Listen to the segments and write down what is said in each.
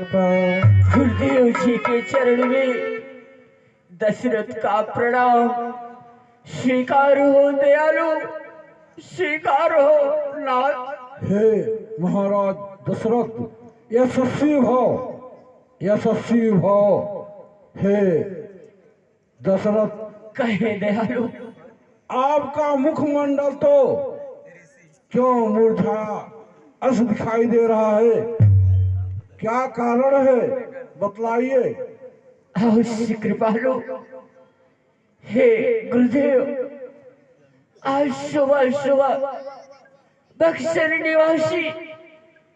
गुरुदेव जी के चरण में दशरथ का प्रणाम स्वीकार हो दयालु, स्वीकार हो नाथ। हे महाराज दशरथ, यशस्वी भव, यशस्वी भव। हे दशरथ, कहे दयालु, आपका मुखमंडल तो क्यों मुरझा अस दिखाई दे रहा है? क्या कारण है, बतलाइए। अवश्य कृपालु। हे गुरुदेव, आज सुबह सुबह बक्सर निवासी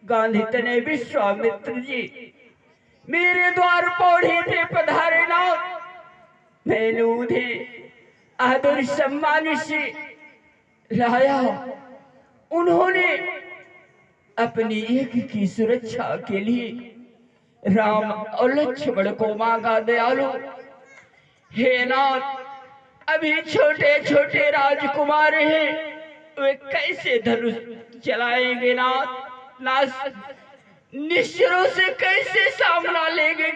गांधी तने विश्वामित्र जी मेरे द्वार पौड़े पे पधारे नाथ। मैंने उन्हें आदर सम्मान से लाया। उन्होंने अपनी एक की सुरक्षा के लिए राम और लक्ष्मण को मांगा दयालु। हे नाथ, अभी छोटे छोटे राजकुमार हैं, वे कैसे धनुष चलाएंगे नाथ? नाथ निश्चरों से कैसे सामना लेंगे?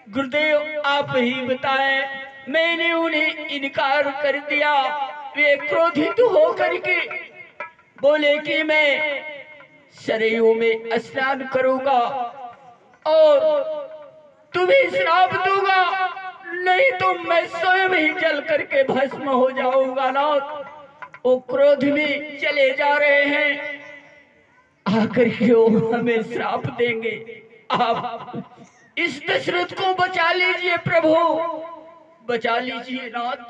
गुरुदेव आप ही बताएं। मैंने उन्हें इनकार कर दिया। वे क्रोधित होकर के बोले कि मैं सरयू में स्नान करूंगा और तुम्हें श्राप दूंगा, नहीं तो मैं स्वयं ही जल करके भस्म हो जाऊंगा नाथ। वो क्रोध में चले जा रहे हैं, आकर के वो हमें श्राप देंगे। आप इस दशरथ को बचा लीजिए प्रभु, बचा लीजिए नाथ।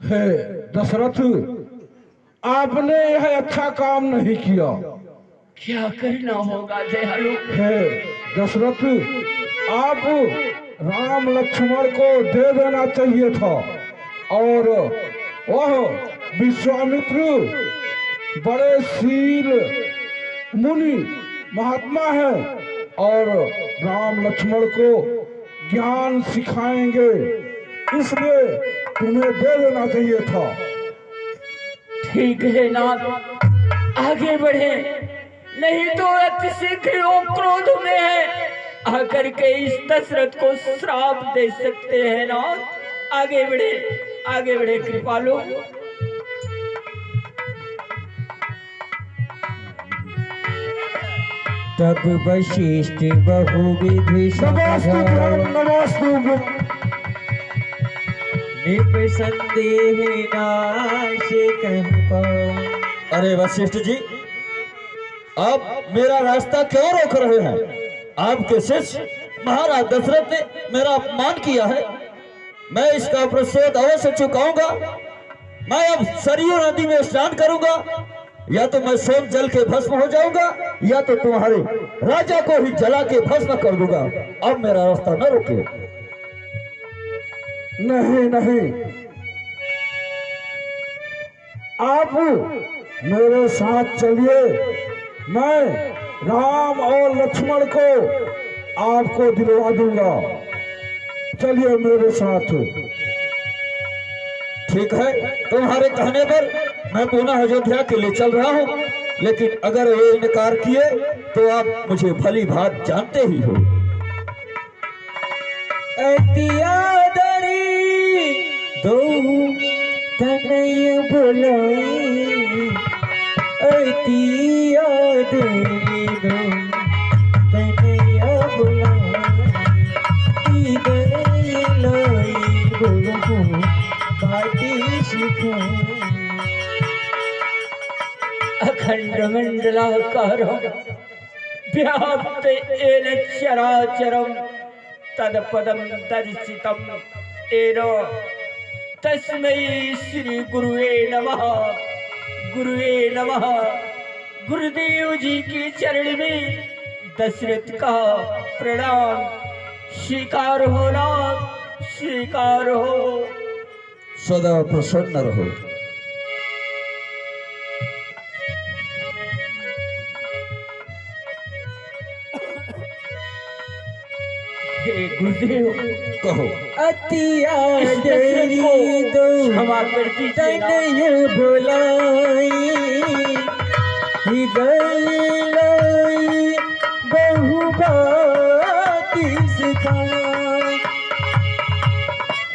हे दशरथ, आपने यह अच्छा काम नहीं किया। क्या करना होगा दयालु? हे दशरथ, आप राम लक्ष्मण को दे देना चाहिए था। और वह विश्वामित्र बड़े शील मुनि महात्मा है और राम लक्ष्मण को ज्ञान सिखाएंगे, इसलिए तुम्हें दे देना चाहिए था। ठीक है नाथ, आगे बढ़े, नहीं तो अति शीघ्र वो क्रोध में है, आकर के इस दशरथ को श्राप दे सकते हैं नाथ। आगे बढ़े, आगे बढ़े कृपालु। तब वशिष्ठ बहुविधि निसंदेह नाश कह पाओ। अरे वशिष्ठ जी, आप मेरा रास्ता क्यों रोक रहे हैं? आपके शिष्य महाराज दशरथ ने मेरा अपमान किया है, मैं इसका प्रतिशोध अवश्य चुकाऊंगा। मैं अब सरयू नदी में स्नान करूंगा, या तो मैं स्वयं जल के भस्म हो जाऊंगा, या तो तुम्हारे राजा को ही जला के भस्म कर दूंगा। अब मेरा रास्ता न रोकिए। नहीं नहीं, आप मेरे साथ चलिए। मैं राम और लक्ष्मण को आपको दिलवा दूंगा। चलिए मेरे साथ। ठीक है, तुम्हारे कहने पर मैं पुनः अयोध्या के लिए चल रहा हूँ, लेकिन अगर वे इनकार किए तो आप मुझे भली भांति जानते ही हो। अतियादरी दो तनय बुलाई, अतियादरी दो तनय बुलाई, इदय लाई बहु बाटी शिखाई। अखंड मंडलाकारं व्याप्त येन चराचरं तत्पदं दर्शितं येन तस्मै श्री गुरुवे नमः, गुरुवे नमः। गुरुदेव जी के चरण में दशरथ का प्रणाम स्वीकार हो नाथ, स्वीकार हो। सदा प्रसन्न रहो। हे गुरुदेव, कहो। अतियादरी दो क्षमा कर दीजिए तनय बुलाई, हृदय लाई बहु बाती सिखाए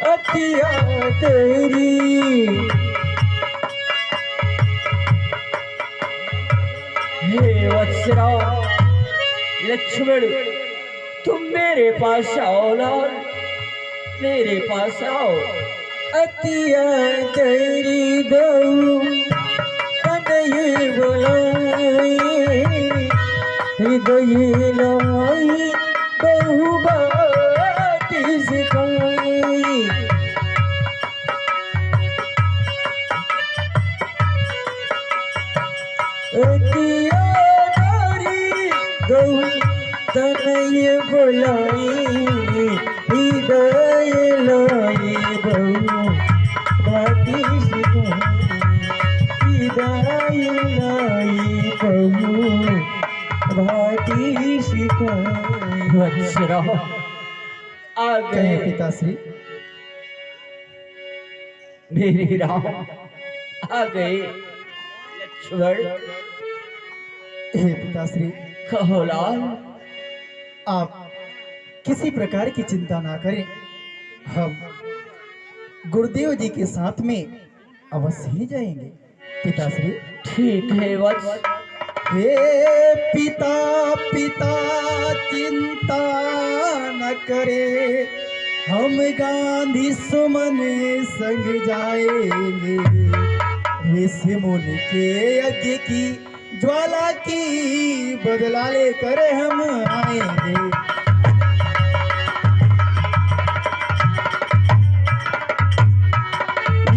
अतिया तेरी। हे वत्सराव लक्ष्मण, तुम मेरे पास आओ लाल, मेरे पास आओ। अतिया तेरी दऊ तनय बुलाए हृदय लाई बहु बात सिखाई। अतिया तेरी दऊ तनय बुलाई हृदय लाई बहु बाती सिखाई। हृदय लाई बहु बाती सिखाई। वत्सराव आ गए पिताश्री। मेरे राम, आ गए लक्ष्मण। हे पिताश्री, कहो लाल। आप किसी प्रकार की चिंता ना करें, हम गुरुदेव जी के साथ में अवश्य ही जाएंगे। पिताश्री। ठीक है वत्स। हे पिता पिता चिंता न करे, हम गांधी सुमन संग जाएंगे। ऋषि मुनि के यज्ञ की ज्वाला की बदला लेकर हम आएंगे।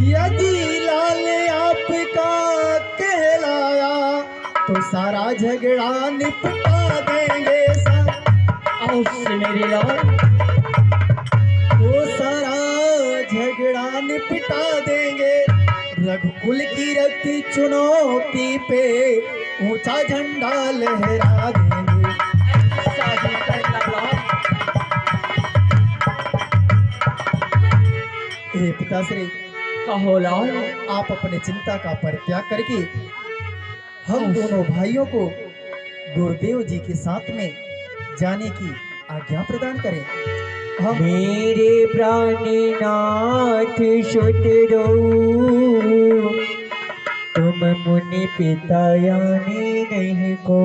यदि लाल आपका कहलाया तो सारा झगड़ा निपटा देंगे अवश्य मेरे लाल। तो सारा झगड़ा निपटा देंगे। रघुकुल की रक्त चुनौती पे ऊंचा झंडा लहरा देंगे। शादी करना लाल। हे पिताश्री, कहो लाल। आप अपने चिंता का परित्याग करके हम दोनों भाइयों को गुरुदेव जी के साथ में जाने की आज्ञा प्रदान करें। हम मेरे प्राणनाथ सुतरो, तुम मुनि पिता यानी नहीं को।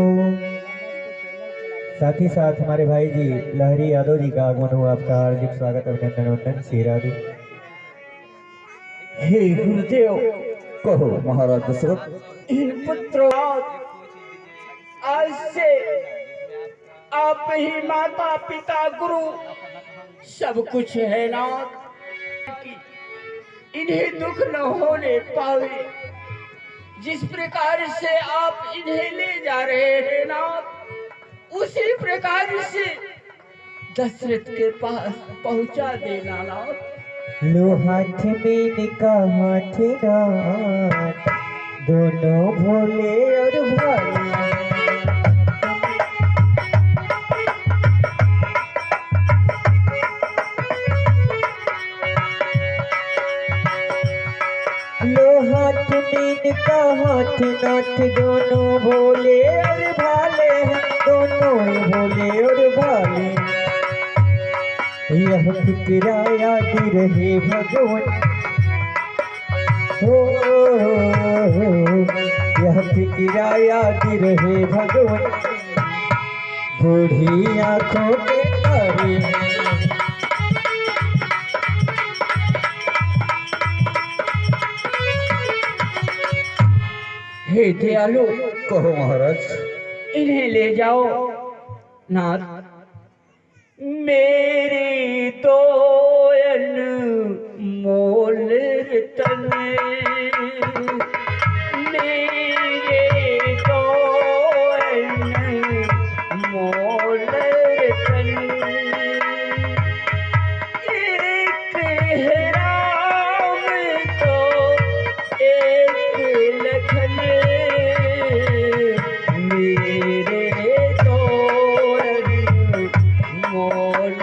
साथ ही साथ हमारे भाई जी लहरी यादव जी का आगमन हुआ। आपका हार्दिक स्वागत, अभिनंदन वंदन शीरादि। हे गुरुदेव, कहो महाराज दशरथ। इन पुत्रों आज से आप ही माता पिता गुरु सब कुछ है ना। इन्हें दुख न होने पावे, जिस प्रकार से आप इन्हें ले जा रहे हैं ना, उसी प्रकार से दशरथ के पास पहुंचा देना ना। लो हाथ में निका हाथ रात, दोनों भोले और भाई। लो हाथ में का हाथ नाथ, दोनों भोले और भाले हैं, दोनों भोले और भाले। यह फिक्रा याद रहे भगवान, हो यह फिक्रा याद रहे भगवान, बूढ़ी आंखों के तारे। हे दयालु, कहो महाराज। इन्हें ले जाओ नाथ। मेरी दोयन मोल रतन, मेरे दोयन मोल रतन। एक है राम तो एक लखन, मेरे दोयन मोल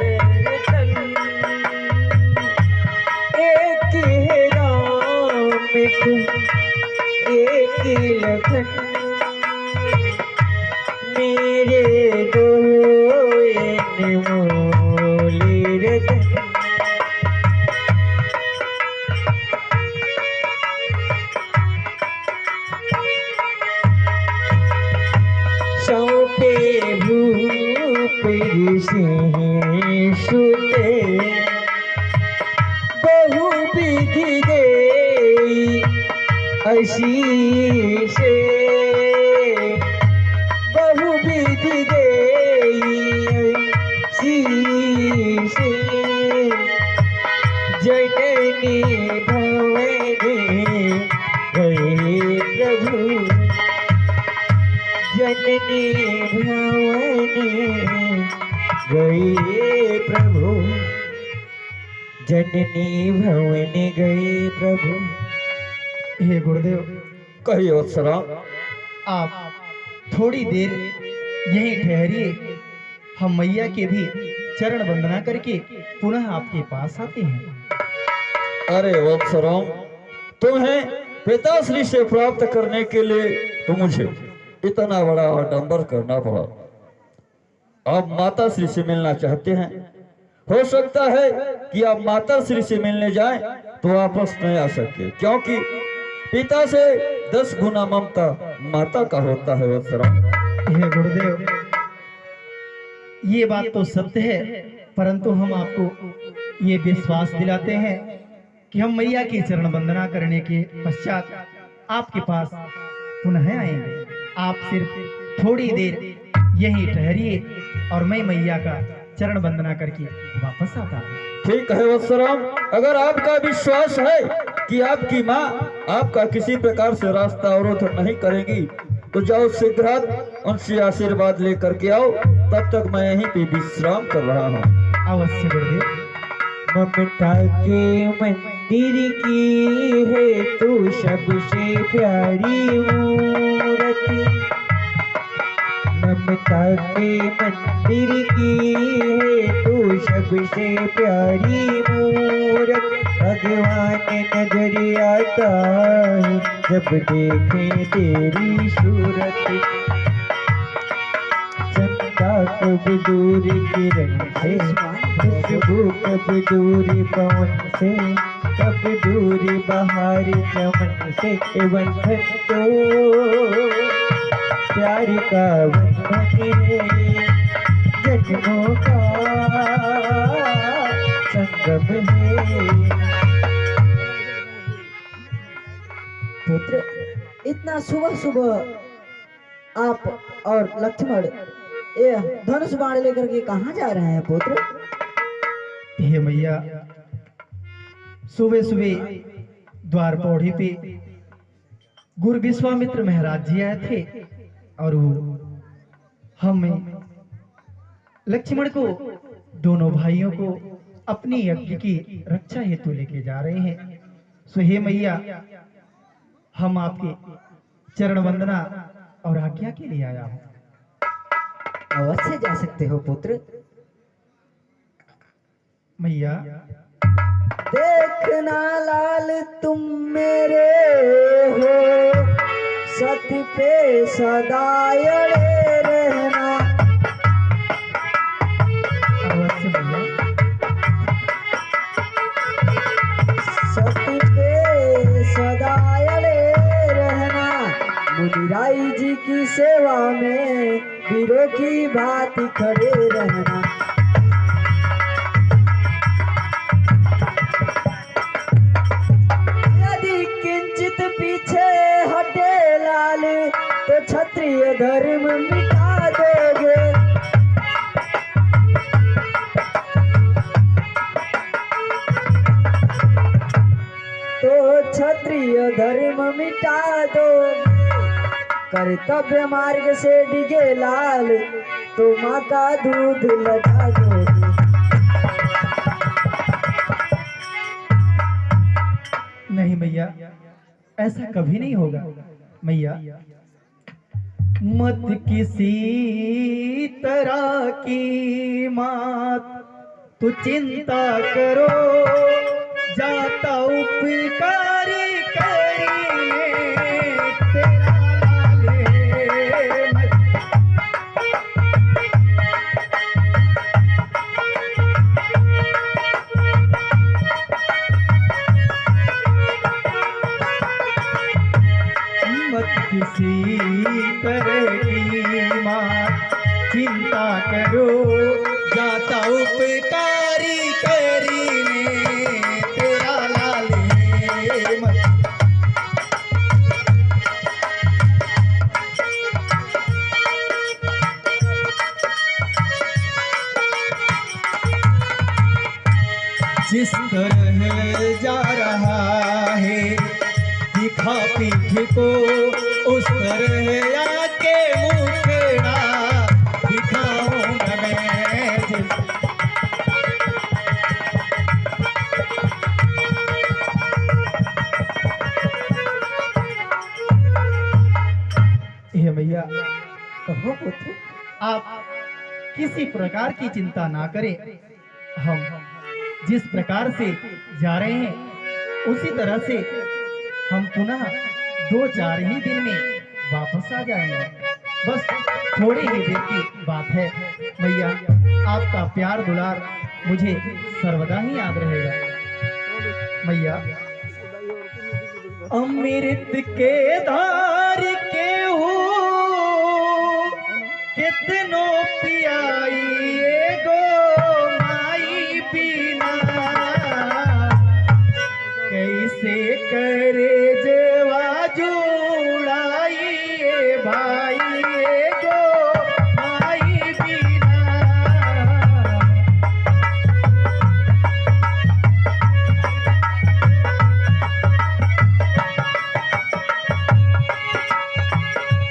रतन। एक है राम को एक लखन, मेरे दो मोल भोले रतन सौंपे भूप सिंह सुते बहु विधि गई आशीष बहु विधि गई शीश जननी भवने गए प्रभु जननी भवने गए प्रभु जननी भवने गए प्रभु। हे गुरुदेव, कहिए वत्सरा। आप थोड़ी देर यहीं ठहरिए, हम मैया के भी चरण वंदना करके पुनः आपके पास आते हैं। अरे वत्सराम, तुम्हें पिताश्री से प्राप्त करने के लिए तो मुझे इतना बड़ा आडंबर करना पड़ा। आप माताश्री से मिलना चाहते हैं। हो सकता है कि आप माताश्री से मिलने जाएं तो वापस नहीं आ सके, क्योंकि पिता से 10 गुना ममता माता का होता है वत्सराम। हे गुरुदेव, ये बात तो सत्य है, परंतु हम आपको ये विश्वास दिलाते हैं कि हम मैया की चरण वंदना करने के पश्चात आपके पास पुनः आएंगे। आप सिर्फ थोड़ी देर यहीं ठहरिए और मैं मैया का चरण वंदना करके वापस आता हूँ। ठीक है वत्सराम, अगर आपका विश्वास है कि आपकी माँ आपका किसी प्रकार से रास्ता अवरोध नहीं करेंगी तो जाओ शीघ्र उनसे आशीर्वाद लेकर के आओ। तब तक मैं यहीं पे विश्राम कर रहा हूँ। अवश्य गुरुदेव। ममता के मंदिर की है तू सबसे प्यारी मूर्ति ममता के मंदिर की है तू सबसे प्यारी मूरत भगवान नजर आता है जब देखे तेरी सूरत चंदा कब दूर किरण से खुशबू कब दूर पवन से कब दूर बहार चमन से बंधन तो प्यार का बंधन है जन्मों का संगम है। पुत्र, इतना सुबह सुबह आप और लक्ष्मण ये धनुष बाण लेकर के कहाँ जा रहे हैं पुत्र? हे मैया, सुबह सुबह द्वार पौड़ी पे गुरु विश्वामित्र महाराज जी आए थे और वो हमें लक्ष्मण को दोनों भाइयों को अपनी यज्ञ की रक्षा हेतु लेके जा रहे हैं। सो हे मैया, हम आपके चरण वंदना और आज्ञा के लिए आया हूँ। अवश्य जा सकते हो पुत्र। मैया, देखना लाल तुम मेरे हो, सत्य पे सदा अड़े रहना। अवश्य मैया। सत्य पे सदा अड़े रहना। मुनिराई जी की सेवा में वीरों की बात खड़े रहना। यदि किंचित पीछे हटे लाल तो क्षत्रिय धर्म मिटा दोगे। तो क्षत्रिय धर्म मिटा दोगे। कर्तव्य मार्ग से डिगे लाल तो माँ का दूध लगा दोगे। नहीं मैया, ऐसा कभी नहीं होगा। मैया, मत किसी तरह की मात तू चिंता करो, जाता उपकारी करीने तेरा लाले मत। जिस तरह जा रहा है दिखा पीठ को, उस तरह आके मुखड़ा दिखाऊंगा मैं जिस। हे भैया, कहो पुत्र, आप किसी प्रकार की चिंता ना करें। हम जिस प्रकार से जा रहे हैं उसी तरह से हम पुनः 2-4 ही दिन में वापस आ जाएंगे। बस थोड़ी ही देर की बात है। भैया, आपका प्यार दुलार मुझे सर्वदा ही याद रहेगा। भैया, अमृत के धार के हो कितनो पियाई गो माई बिना, कैसे करे जेवा जुड़ाई भाई गो माई बिना।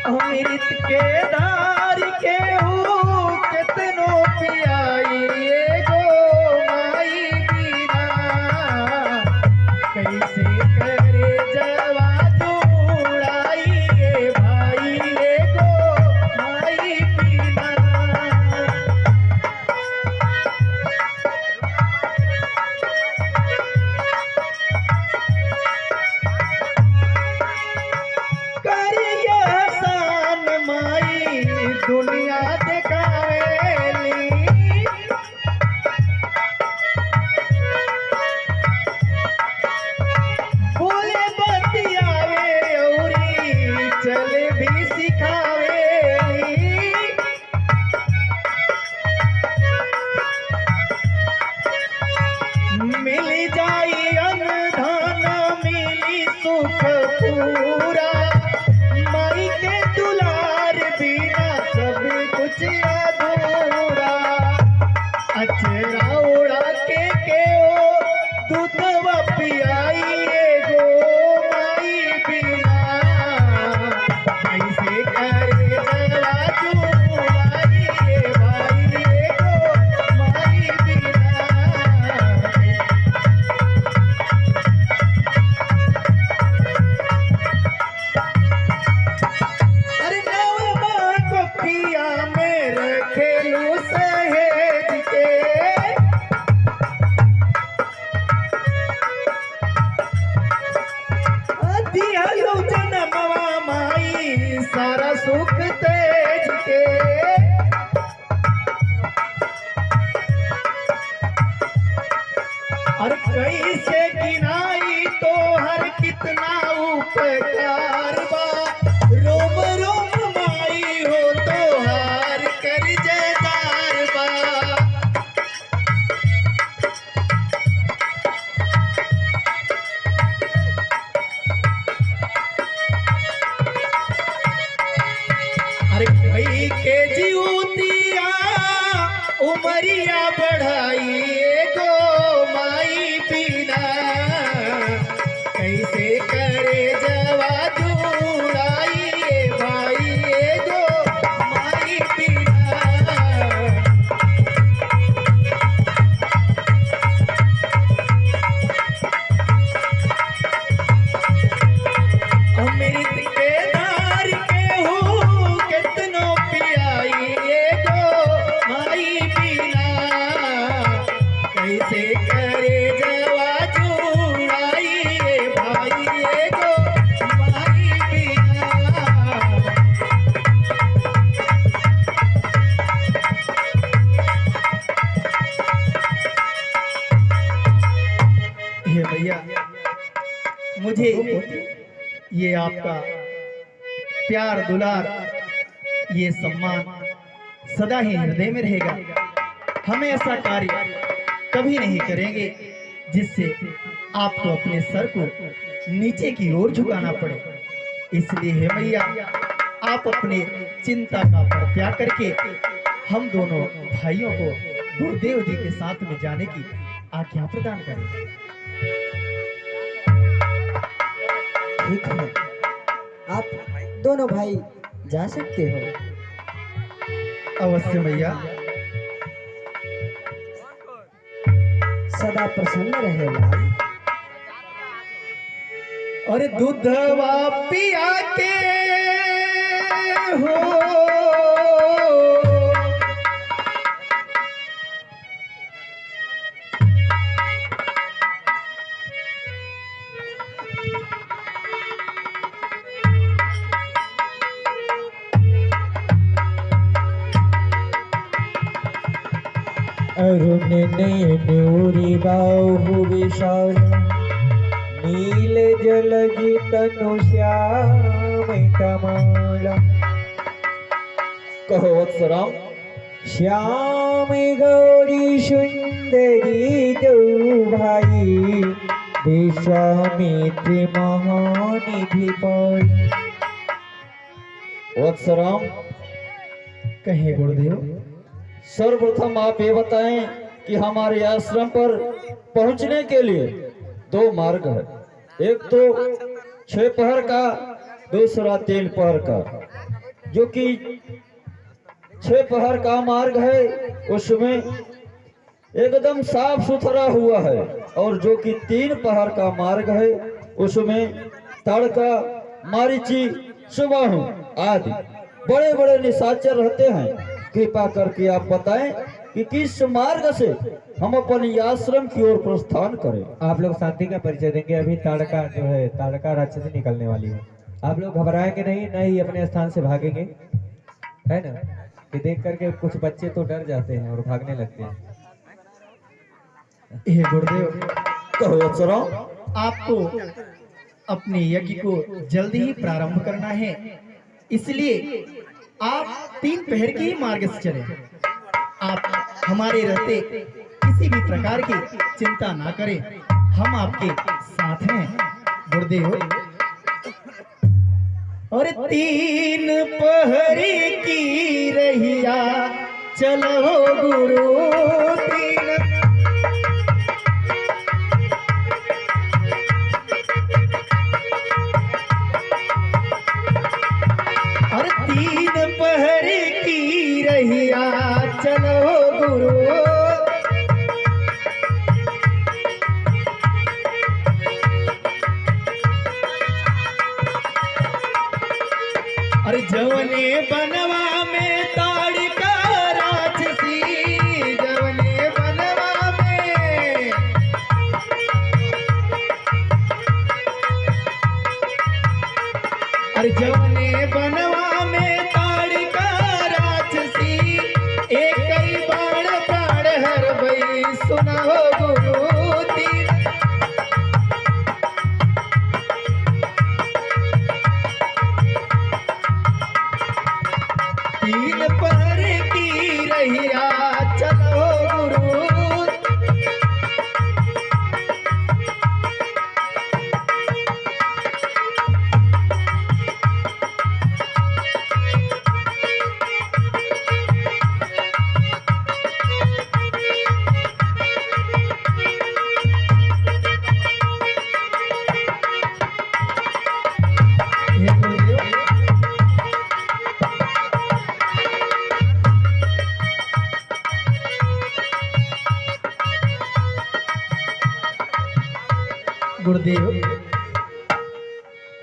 अमृत के धार के हो कितनो पियाई गो माई बिना, कैसे करे जवा जुड़ाई भाई गो माई बिना। करिए आसान माई दुनिया दिखावेली, बोले बतियावे औरी चले भी सिखावेली। मिली जाई अनधन मिली सुख पूरा, माई के दुलार बिना सब कुछ अधूरा। अचरा उड़ा के ओ दूधवा पियाई गो माई बिना, कैसे करे जवा जुड़ाई भाई गो माई बिना। अरे नवमा कोठिया में रखेलू सहेज के, दियालू जनमवा माई सारा सुख तेज के। और कैसे गिनाई तो हर कितना उपकार बा, रोम रोम माई हो तो हार कर जयकार बा। अरे भाई के जीवतिया उमरिया बढ़ाई गो माई बिना, कैसे करे जवा जुड़ाई भाई गो माई बिना। अमृत के धार के हो कितनो पियाई गो माई बिना, कैसे करे जवा जुड़ाई भाई गो माई बिना। हे भैया, मुझे ये आपका प्यार दुलार, ये सम्मान सदा ही हृदय में रहेगा। हम ऐसा कार्य कभी नहीं करेंगे जिससे आपको अपने सर को नीचे की ओर झुकाना पड़े। इसलिए हे भैया, आप अपने चिंता का परित्याग करके हम दोनों भाइयों को गुरुदेव जी के साथ में जाने की आज्ञा प्रदान करें। ठीक है, आप दोनों भाई जा सकते हो। अवश्य मैया। सदा प्रसन्न रहे लाल। और दूधवा पिया के हो अरुण नयनूरी बाहु विशाल नील जलधि तनु श्यामतमाला। कहो वत्सराम। श्याम गौरी सुंदरी दो भाई विश्वामित्र महानिधि पाई। वत्सराम, कहे गुरुदेव। सर्वप्रथम आप ये बताएं कि हमारे आश्रम पर पहुंचने के लिए दो मार्ग है। एक तो 6 पहर का, दूसरा 3 पहर का। जो कि 6 पहर का मार्ग है उसमें एकदम साफ सुथरा हुआ है, और जो कि 3 पहर का मार्ग है उसमें तड़का, मारीची, सुबाहु आदि बड़े बड़े निशाचर रहते हैं। कृपा करके आप बताएं कि किस मार्ग से हम अपने आश्रम की ओर प्रस्थान करें। आप लोग शांति का परिचय देंगे। अभी ताड़का जो है, ताड़का राक्षसी निकलने वाली है। आप लोग घबराएंगे नहीं, न ही अपने स्थान से भागेंगे, है ना? कि देख करके कुछ बच्चे तो डर जाते हैं और भागने लगते हैं। हे गुरुदेव, कहो वत्सराम। आपको अपने यज्ञ को जल्दी ही प्रारंभ करना है, इसलिए आप 3 पहर के ही मार्ग से चलें। आप हमारे रहते किसी भी प्रकार की चिंता ना करें, हम आपके साथ हैं गुरुदेव। और 3 पहरी की रहिया चलो गुरु, 3 और 3 पहर की रहिया चलो गुरु। अरे जवने बनवा में ताड़का राक्षसी, जवने बनवा में, अरे जवने बनवा में ताड़का राक्षसी, एक ही बाण प्राण हर भई सुनाओ गुरु। 3 पहर की रहिया चलो गुरु। हे गुरुदेव, गुरुदेव,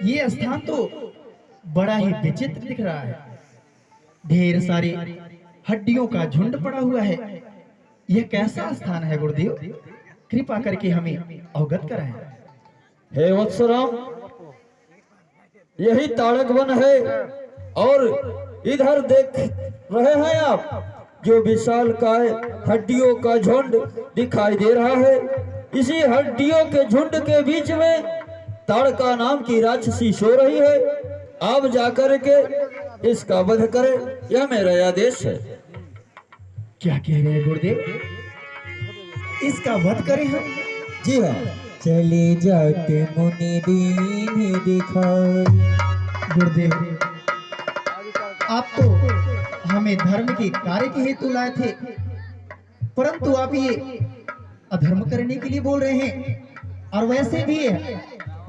ये स्थान तो बड़ा ही विचित्र दिख रहा है। ढेर सारे हड्डियों का झुंड पड़ा हुआ है। यह कैसा स्थान है गुरुदेव? कृपा करके हमें अवगत कराएं। हे वत्सराम, यही ताड़क वन है, और इधर देख रहे हैं आप जो विशाल काय हड्डियों का झुंड दिखाई दे रहा है। इसी हड्डियों के झुंड के बीच में ताड़का नाम की राक्षसी सो रही है। आप जाकर के इसका वध करें, यह मेरा आदेश है। क्या कह रहे हैं गुरुदेव? इसका वध करें हम? जी हाँ। चले जाते मुनि दीन दिखाई। गुरुदेव, आप तो हमें धर्म के कार्य के हेतु लाए थे, परंतु आप ये अधर्म करने के लिए बोल रहे हैं। और वैसे भी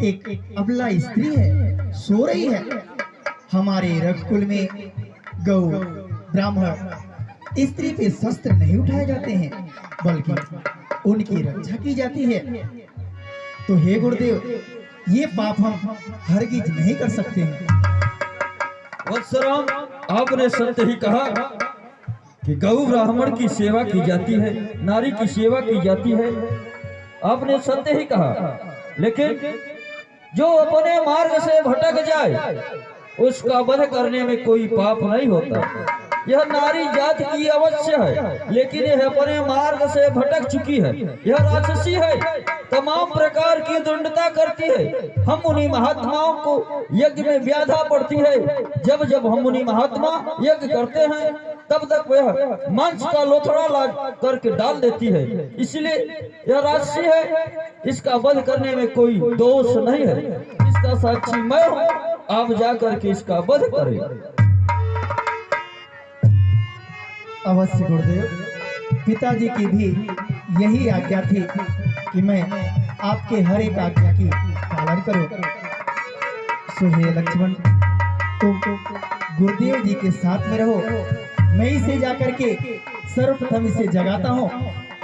एक अबला स्त्री है, सो रही है। हमारे रघुकुल में गौ ब्राह्मण स्त्री पे शस्त्र नहीं उठाए जाते हैं, बल्कि उनकी रक्षा की जाती है। तो हे गुरुदेव, ये पाप हम हरगिज नहीं कर सकते हैं। वत्सराम, आपने सत्य ही कहा कि गौ ब्राह्मण की सेवा की जाती है, नारी की सेवा की जाती है। आपने सत्य ही कहा, लेकिन जो अपने मार्ग से भटक जाए उसका वध करने में कोई पाप नहीं होता। यह नारी जात की अवश्य है, लेकिन यह अपने मार्ग से भटक चुकी है। यह राक्षसी है, तमाम प्रकार की दंडता करती है। हम उन्हीं महात्माओं को यज्ञ में व्याधा पड़ती है। जब जब हम उन्हीं महात्मा यज्ञ करते हैं, तब तक वह मांस का लोथड़ा ला करके डाल देती है। इसलिए यह राक्षसी है, इसका वध करने में कोई दोष नहीं है। इसका साक्षी मैं हूँ, आप जाकर के इसका वध करें। अवश्य गुरुदेव, पिताजी की भी यही आज्ञा थी कि मैं आपके हर एक आज्ञा की पालन करूं। सो हे लक्ष्मण, तुम गुरुदेव जी के साथ में रहो। मैं इसे जाकर के सर्वप्रथम इसे जगाता हूँ,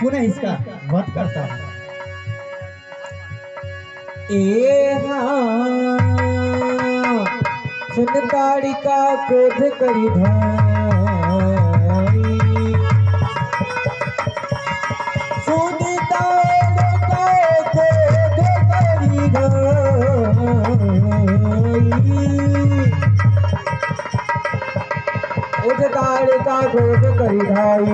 पुनः इसका वध करता हूँ। सुन ताड़िका क्रोध करी भाई, सुन ताड़िका क्रोध करी भाई, उठ ताड़िका क्रोध करी भाई।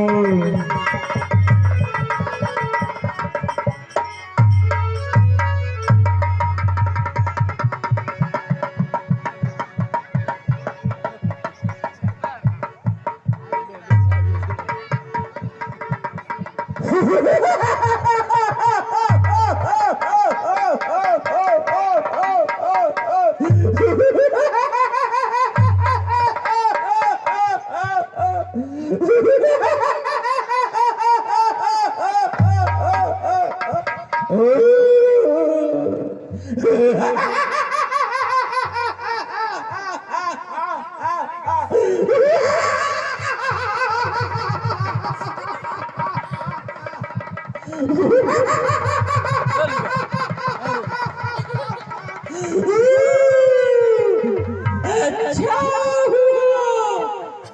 अच्छा हुआ,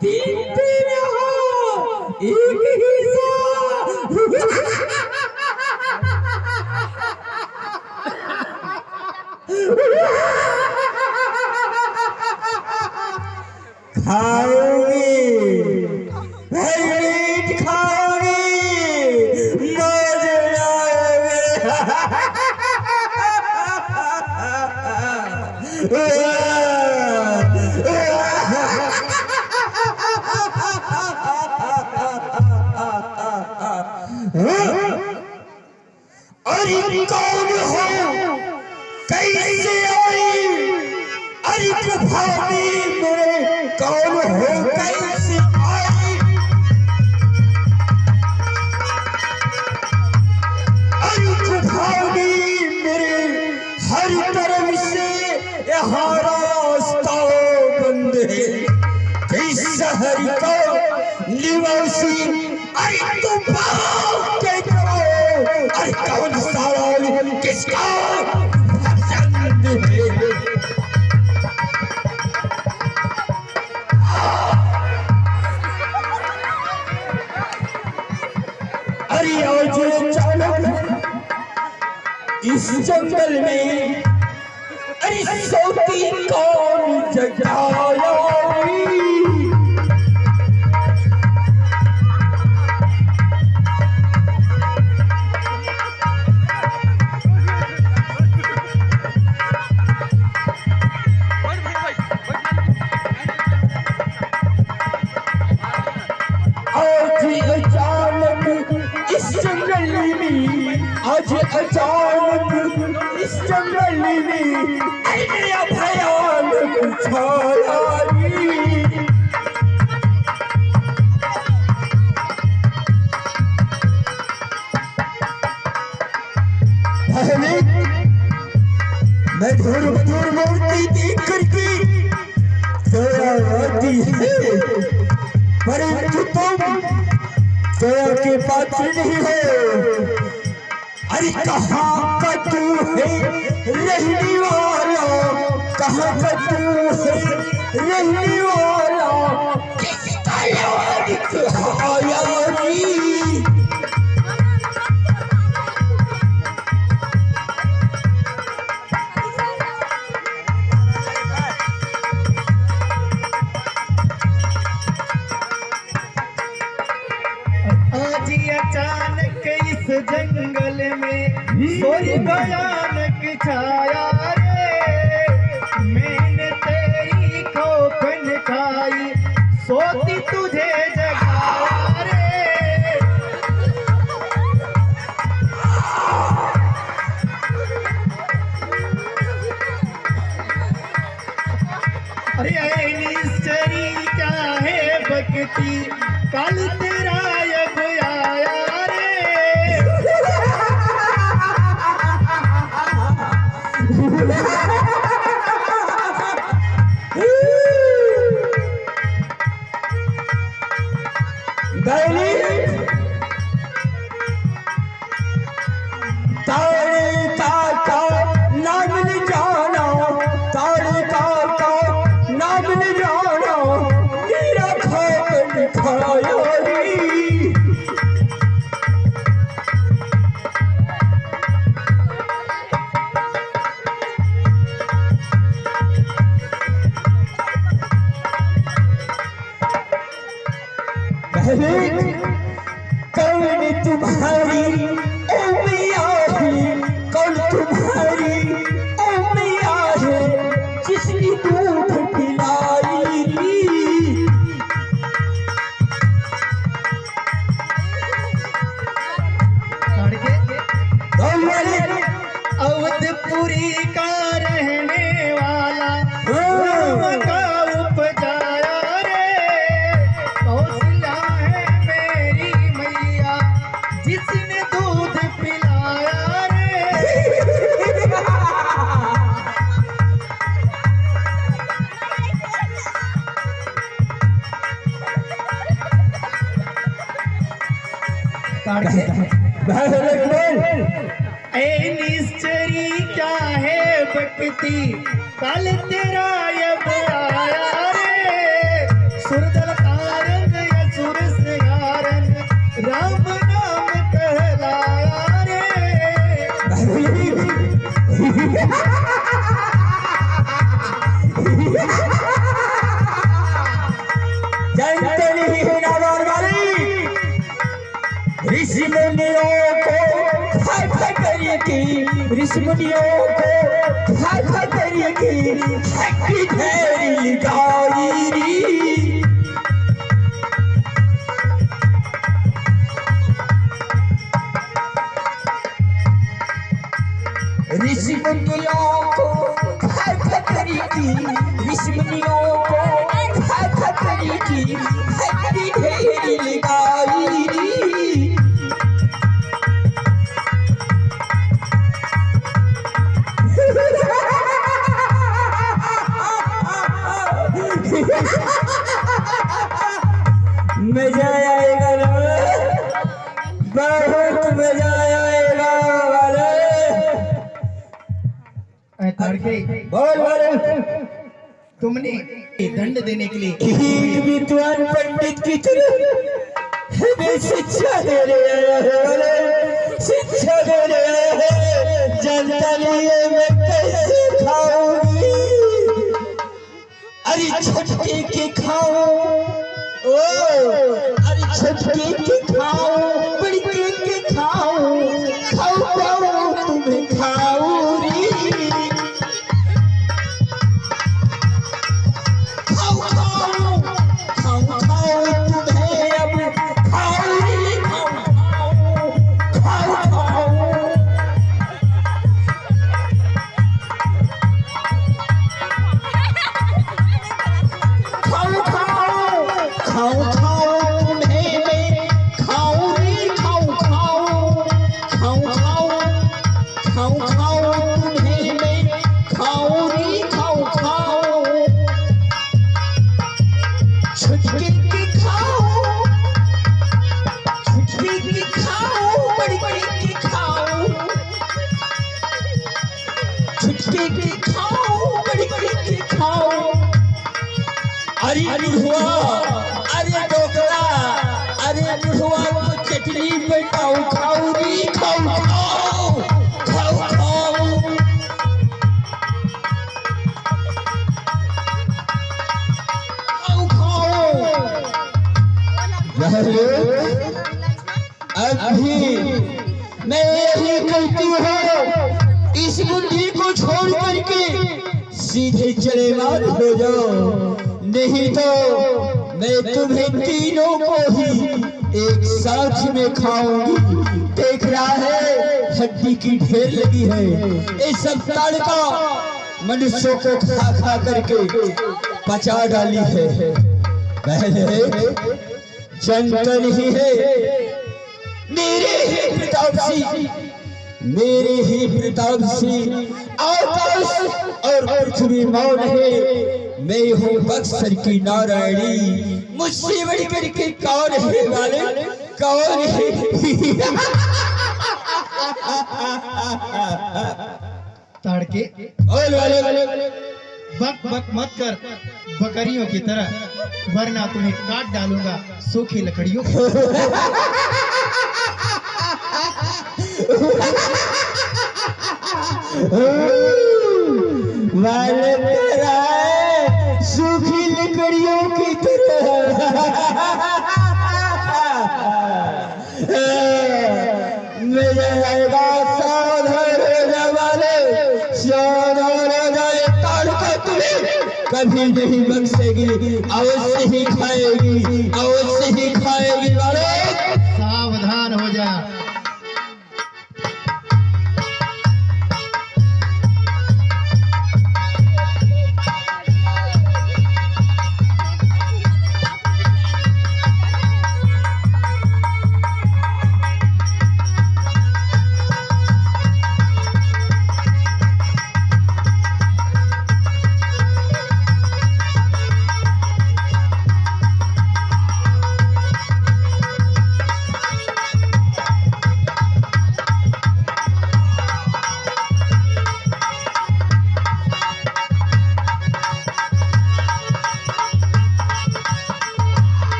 तीन तीन हो, एक हिस्सा। खाओगी, मीट खाओगी, मजा अरे कौन हो, कैसे आई? अरे भाभी मेरे कौन हो, कैसे आई? अरे भाभी मेरे हर तरफ से यहाँ रास्ता बंद है। जिस शहर का निवासी अरे तुम भाग के करो, अरे कौन सवाल किसका पसंद है? अरे आज अचानक इस जंगल में अरे सोती कौन जगाया? आज अचानक इस जंगल में नया भयानक छाया। मधुर मधुर मूर्ति देख करके दया आती है, परंतु तुम दया के पात्र नहीं हो। अरे कहाँ का तू है रहने वाला, कहाँ का तू है रहने वाला, किसका याद आया रे। आज अचानक इस जंगल में कोई भयानक छाया रे, मैंने तेरी खोपन खाई, सोती तुझे जगाया रे। अरे निश्चरी क्या है भक्ति, कल तेरा अब आया रे। तारे का नाम न जाना, तारे का नाम न जाना, मेरा खाकर खाया रे। कौन तुम्हारी ओ मैया है, कौन तुम्हारी ओ मैया है, जिसने दूध पिलाई री। अवधपुरी का रहने वाला, राम का उपजाया रे, कौशल्या है मेरी मैया, जिसने दूध पिलाया रे। ए निश्चरी क्या है भक्ति, कल तेरा अब आया रे, सुरदल कारण या सुर से कारण, राम नाम कहलाया रे। जानते नहीं है नादान वाली, ऋषि मुनियों को खा करके, ऋषि मुनियों को खा करके हड्डी ढेरी लगाई री। ऋषि मुनियों को खा करके, ऋषि मुनियों को खा करके हड्डी ढेरी लगाई री। मजा आएगा ना, बहुत मजा आएगा वाले। बोल वाले, तुमने दंड देने के लिए एक विद्वान पंडित की तरह हमें शिक्षा दे रहे हैं वाले, शिक्षा दे रहे हैं। जनता लिए मैं कैसे खाऊंगी, अरे छटके के खाओ, ओ अरे छटके के खाओ, बड़ी के खाओ, खाओ खाओ तुम्हें खाओ री। खाओ खाओ खाओ खाओ तुम्हें अब खाओ री, खाओ खाओ खाओ। खाओ खाओ खाओ खाओ तुम्हें मैं खाऊं री। बुढ़वा, अरे डोकरा, अरे बुढ़वा को चटनी पे खाओ खाओ री खाओ खाओ खाओ खाओ। अभी मैं यही कहती हूँ, इस बुद्धि को छोड़ करके सीधे चले मार हो जाओ, नहीं तो मैं तुम्हें तीनों को ही एक साथ में खाऊंगी। देख रहा है हड्डी की ढेर लगी है, ये सब तड़का मनुष्यों को खा खा करके पचा डाली है। पहले जनता नहीं है, मेरे ही प्रताप से आकाश और पृथ्वी मौन है। मैं हूँ बक्सर की नारायणी, मुझसे बढ़ करके कौन है वाले, कौन है? ताड़के वाले बक बक मत कर बकरियों की तरह, वरना तुम्हें काट डालूंगा सूखी लकड़ियों को। वाले तेरा सूखी लकड़ियों की तरह मेरे आएगा। सावधान हो जा वाले, सावधान हो जाए, ताड़का तुम्हें कभी नहीं बख्शेगी, अवश्य ही खाएगी, अवश्य ही खाएगी वाले। सावधान हो जा।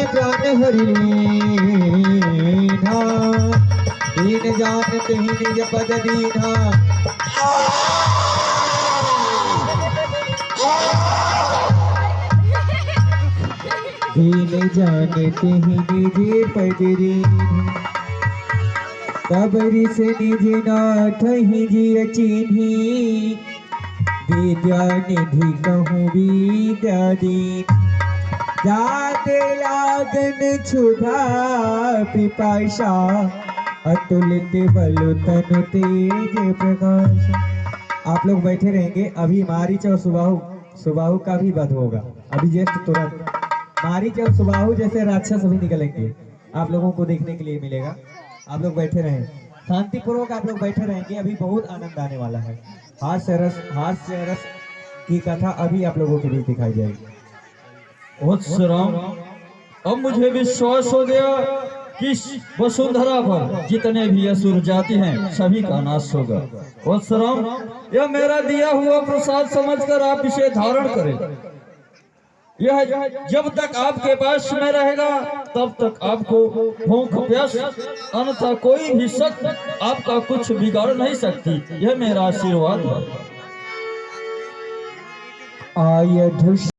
प्राण हरिणा, दीन जानते ही निज पद दीना। दीन जानते ही निज पद दीना, कबरी से निज नाथ ही जिय चिन्ही। विद्या निधि कहूँ विद्या दीन, जाते लागन क्षुधा पिपाशा। अतुलित बल तनु तेज प्रकाश। आप लोग बैठे रहेंगे, अभी मारीच और सुबाहु का भी वध होगा। अभी जस्ट तुरंत मारीच और सुबाहु जैसे राक्षस अभी निकलेंगे, आप लोगों को देखने के लिए मिलेगा। आप लोग बैठे रहें, शांतिपूर्वक आप लोग बैठे रहेंगे, अभी बहुत आनंद आने वाला है। हास्य रस की कथा अभी आप लोगों के बीच दिखाई जाएगी। वत्स राम, अब मुझे विश्वास हो गया कि वसुंधरा पर जितने भी असुर जाति हैं सभी का नाश होगा। वत्स राम, यह मेरा दिया हुआ प्रसाद समझकर आप इसे धारण करें। यह जब तक आपके पास में रहेगा तब तक आपको भूख प्यास, अन्यथा कोई भी शक्ति आपका कुछ बिगाड़ नहीं सकती। यह मेरा आशीर्वाद है। आय